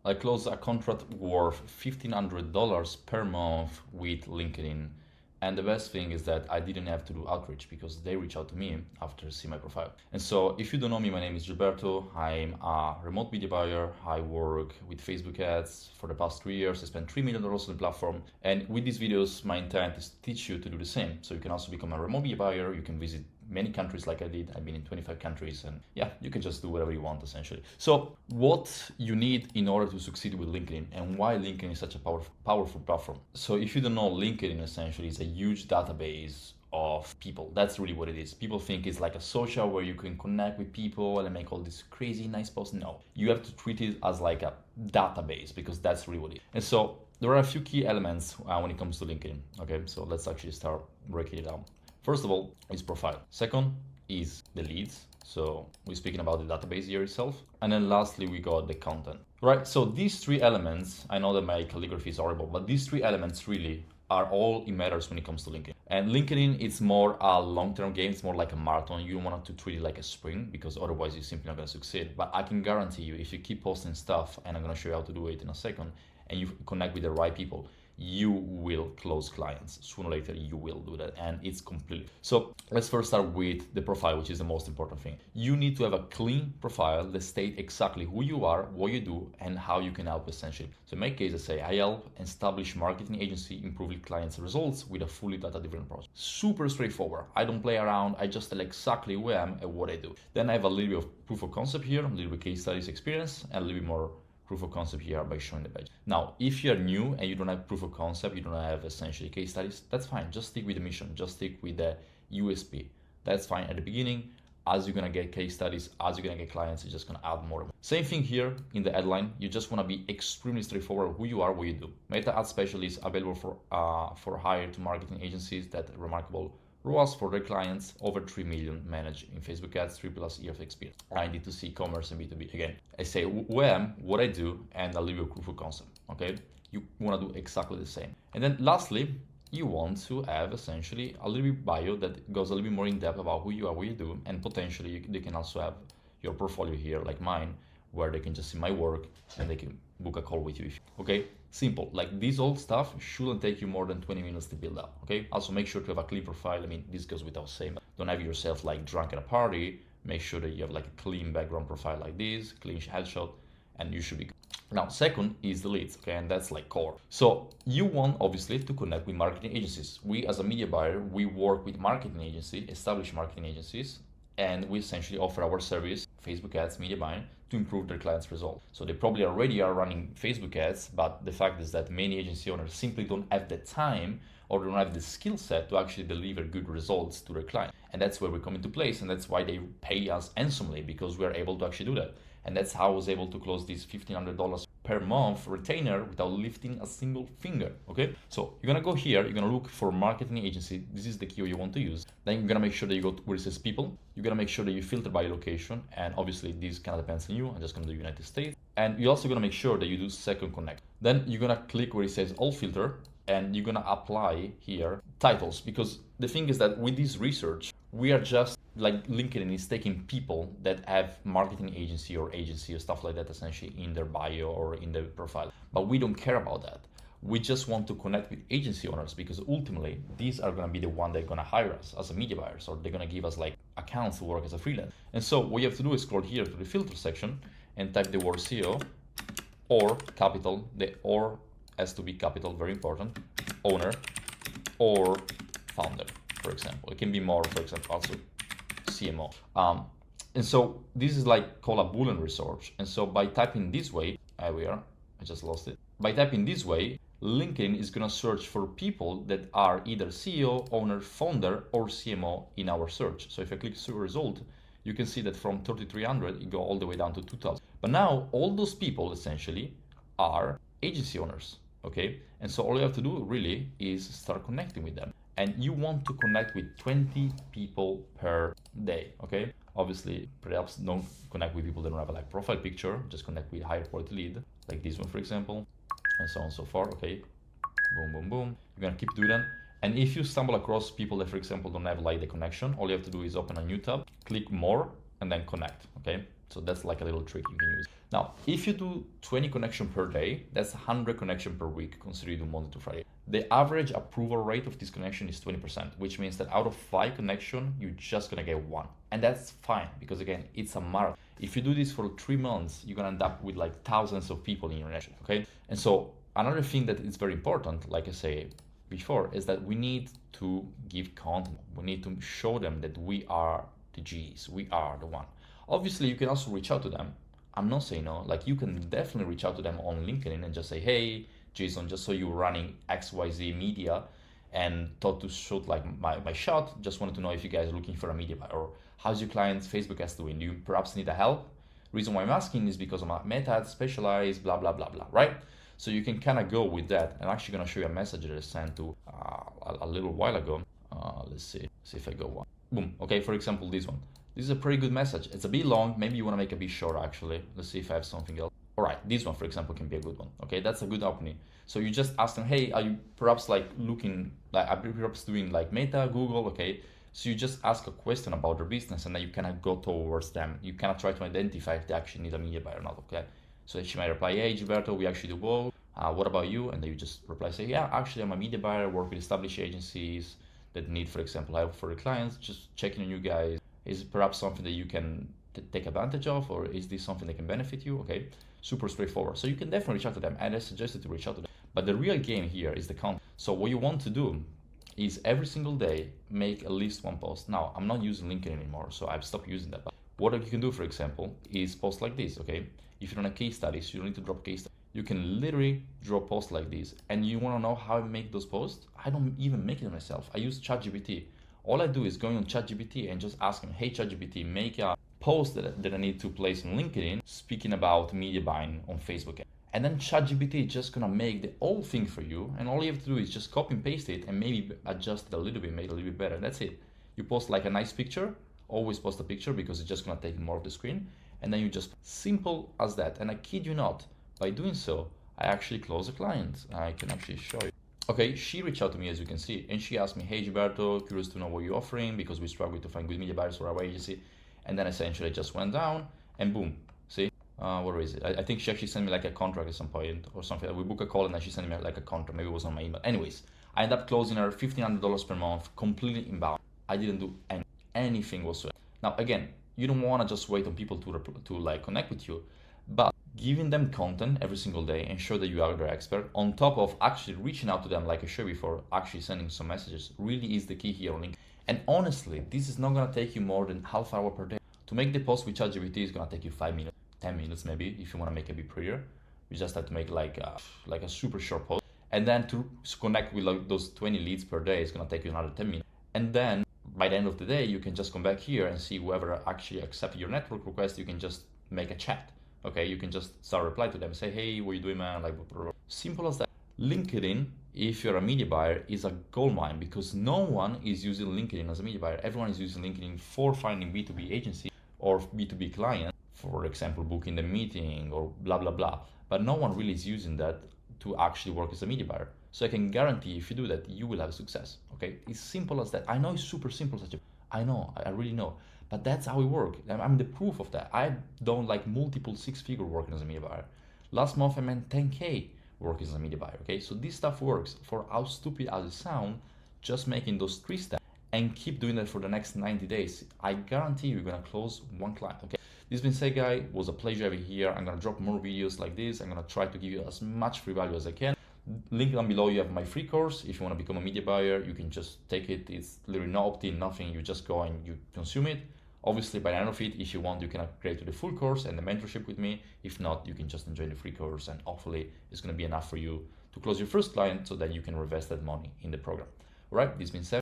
I closed a contract worth $1,500 per month with LinkedIn. And the best thing is that I didn't have to do outreach because they reach out to me after seeing my profile. And so if you don't know me, my name is Gilberto. I'm a remote media buyer. I work with Facebook ads for the past 3 years. I spent $3 million on the platform. And with these videos, my intent is to teach you to do the same. So you can also become a remote media buyer. You can visit many countries like I did. I've been in 25 countries, and yeah, you can just do whatever you want essentially. So what you need in order to succeed with LinkedIn and why LinkedIn is such a powerful platform. So if you don't know, LinkedIn essentially is a huge database of people. That's really what it is. People think it's like a social where you can connect with people and make all these crazy nice posts. No, you have to treat it as like a database because that's really what it is. And so there are a few key elements when it comes to LinkedIn. Okay, so let's actually start breaking it down. First of all, is profile. Second is the leads. So we're speaking about the database here itself. And then lastly, we got the content. Right, so these three elements, I know that my calligraphy is horrible, but these three elements really are all it matters when it comes to LinkedIn. And LinkedIn, it's more a long-term game. It's more like a marathon. You don't want to treat it like a sprint because otherwise you're simply not going to succeed. But I can guarantee you, if you keep posting stuff, and I'm going to show you how to do it in a second, and you connect with the right people, you will close clients. Sooner or later, you will do that, and it's completely. So let's first start with the profile, which is the most important thing. You need to have a clean profile that states exactly who you are, what you do, and how you can help essentially. So in my case, I say I help establish marketing agency improve clients' results with a fully data-driven approach. Super straightforward. I don't play around. I just tell exactly who I am and what I do. Then I have a little bit of proof of concept here, a little bit case studies experience, and a little bit more proof of concept here by showing the page. Now, if you're new and you don't have proof of concept, you don't have essentially case studies, that's fine. Just stick with the mission. Just stick with the USP. That's fine at the beginning. As you're gonna get case studies, as you're gonna get clients, you're just gonna add more. Same thing here in the headline. You just wanna be extremely straightforward who you are, what you do. Meta ad specialist available for hire to marketing agencies that remarkable ROAS for their clients, over 3 million managed in Facebook ads, 3+ years of experience. I need to see commerce and B2B. Again, I say who I am, what I do, and a little bit of proof of concept, okay? You wanna do exactly the same. And then lastly, you want to have essentially a little bit bio that goes a little bit more in depth about who you are, what you do, and potentially they can also have your portfolio here, like mine, where they can just see my work and they can book a call with you. Okay, simple. Like this old stuff shouldn't take you more than 20 minutes to build up. Okay, also make sure to have a clean profile. I mean, this goes without saying. Don't have yourself like drunk at a party. Make sure that you have like a clean background profile like this, clean headshot, and you should be good. Now, second is the leads, okay, and that's like core. So you want obviously to connect with marketing agencies. We as a media buyer, we work with marketing agencies, established marketing agencies, and we essentially offer our service, Facebook ads, media buying, to improve their clients' results. So they probably already are running Facebook ads, but the fact is that many agency owners simply don't have the time or don't have the skill set to actually deliver good results to their client. And that's where we come into place, and that's why they pay us handsomely, because we're able to actually do that. And that's how I was able to close this $1,500 per month retainer without lifting a single finger, okay? So you're gonna go here, you're gonna look for marketing agency. This is the keyword you want to use. Then you're gonna make sure that you go to where it says people. You're gonna make sure that you filter by location. And obviously this kind of depends on you. I'm just gonna do United States. And you're also gonna make sure that you do second connect. Then you're gonna click where it says all filter, and you're gonna apply here titles, because the thing is that with this research, we are just like LinkedIn is taking people that have marketing agency or stuff like that essentially in their bio or in their profile. But we don't care about that. We just want to connect with agency owners, because ultimately these are gonna be the one that are gonna hire us as a media buyers, or they're gonna give us like accounts to work as a freelance. And so what you have to do is scroll here to the filter section and type the word CEO or capital. The or has to be capital, very important, owner or founder, for example. It can be more, for example, also CMO. And so this is like called a Boolean research. And so by typing this way, here we are, I just lost it. By typing this way, LinkedIn is gonna search for people that are either CEO, owner, founder, or CMO in our search. So if I click search result, you can see that from 3,300, it go all the way down to 2,000. But now all those people essentially are agency owners, okay? And so all you have to do really is start connecting with them. And you want to connect with 20 people per day, okay? Obviously, perhaps don't connect with people that don't have a like profile picture, just connect with higher quality lead, like this one, for example, and so on and so forth, okay? Boom, boom, boom. You're gonna keep doing that. And if you stumble across people that, for example, don't have like the connection, all you have to do is open a new tab, click more, and then connect, okay? So that's like a little trick you can use. Now, if you do 20 connections per day, that's 100 connections per week, consider you do Monday to Friday. The average approval rate of this connection is 20%, which means that out of 5 connections, you're just gonna get 1. And that's fine, because again, it's a marathon. If you do this for 3 months, you're gonna end up with like thousands of people in your network, okay? And so another thing that is very important, like I say before, is that we need to give content. We need to show them that we are the G's, we are the one. Obviously, you can also reach out to them. I'm not saying no, like you can definitely reach out to them on LinkedIn and just say, hey, Jason, just so you're running XYZ media and thought to shoot like my shot, just wanted to know if you guys are looking for a media buyer, or how's your client's Facebook ads doing? Do you perhaps need a help? Reason why I'm asking is because I'm a meta ad specialized, blah, blah, blah, blah, right? So you can kind of go with that. I'm actually gonna show you a message that I sent to a little while ago. Let's see if I go one. Boom, okay, for example, this one. This is a pretty good message. It's a bit long, maybe you wanna make a bit short actually. Let's see if I have something else. All right, this one, for example, can be a good one. Okay, that's a good opening. So you just ask them, hey, are you perhaps like looking, like are you perhaps doing like Meta, Google, okay? So you just ask a question about their business and then you kind of go towards them. You kind of try to identify if they actually need a media buyer or not, okay? So she might reply, hey, Gilberto, we actually do both. What about you? And then you just reply, say, yeah, actually I'm a media buyer, work with established agencies that need, for example, help for the clients, just checking on you guys. Is it perhaps something that you can take advantage of, or is this something that can benefit you? Okay, super straightforward. So you can definitely reach out to them, and I suggested to reach out to them. But the real game here is the content. So what you want to do is every single day make at least one post. Now, I'm not using LinkedIn anymore, so I've stopped using that. But what you can do, for example, is post like this, okay? If you're on a case study, so you don't need to drop case study. You can literally draw posts like this. And you want to know how I make those posts? I don't even make it myself. I use ChatGPT. All I do is go on ChatGPT and just ask him, hey ChatGPT, make a post that I need to place on LinkedIn speaking about media buying on Facebook. And then ChatGPT is just gonna make the whole thing for you, and all you have to do is just copy and paste it and maybe adjust it a little bit, make it a little bit better. That's it. You post like a nice picture, always post a picture because it's just gonna take more of the screen, and then you just simple as that. And I kid you not, by doing so, I actually close a client. I can actually show you. Okay, she reached out to me, as you can see, and she asked me, hey Gilberto, curious to know what you're offering because we struggle to find good media buyers for our agency. And then essentially I just went down and boom, see, where is it? I think she actually sent me like a contract at some point or something. We booked a call and then she sent me like a contract, maybe it was on my email. Anyways, I ended up closing her $1,500 per month, completely inbound. I didn't do anything whatsoever. Now, again, you don't want to just wait on people to like connect with you, but giving them content every single day, ensure that you are their expert, on top of actually reaching out to them, like I showed before, actually sending some messages, really is the key here on LinkedIn. And honestly, this is not gonna take you more than half hour per day. To make the post with ChatGPT is gonna take you 5 minutes, 10 minutes maybe, if you wanna make it a bit prettier. You just have to make like a super short post. And then to connect with like those 20 leads per day is gonna take you another 10 minutes. And then by the end of the day, you can just come back here and see whoever actually accepted your network request, you can just make a chat. Okay, you can just start reply to them, say, hey, what are you doing, man? Like, simple as that. LinkedIn, if you're a media buyer, is a gold mine because no one is using LinkedIn as a media buyer. Everyone is using LinkedIn for finding B2B agency or B2B client, for example, booking the meeting or blah, blah, blah. But no one really is using that to actually work as a media buyer. So I can guarantee if you do that, you will have success. Okay, it's simple as that. I know it's super simple, I know, I really know. But that's how we work. I'm the proof of that. I've done like multiple 6-figure working as a media buyer. Last month I meant 10K working as a media buyer. Okay, so this stuff works. For how stupid as it sounds, just making those 3 steps and keep doing that for the next 90 days. I guarantee you're gonna close 1 client. Okay. This being said, guys, it was a pleasure having you here. I'm gonna drop more videos like this. I'm gonna try to give you as much free value as I can. Link down below, you have my free course. If you want to become a media buyer, you can just take it. It's literally no opt-in, nothing. You just go and you consume it. Obviously, by the end of it, if you want, you can upgrade to the full course and the mentorship with me. If not, you can just enjoy the free course, and hopefully it's going to be enough for you to close your first client so that you can reinvest that money in the program. All right, this being said,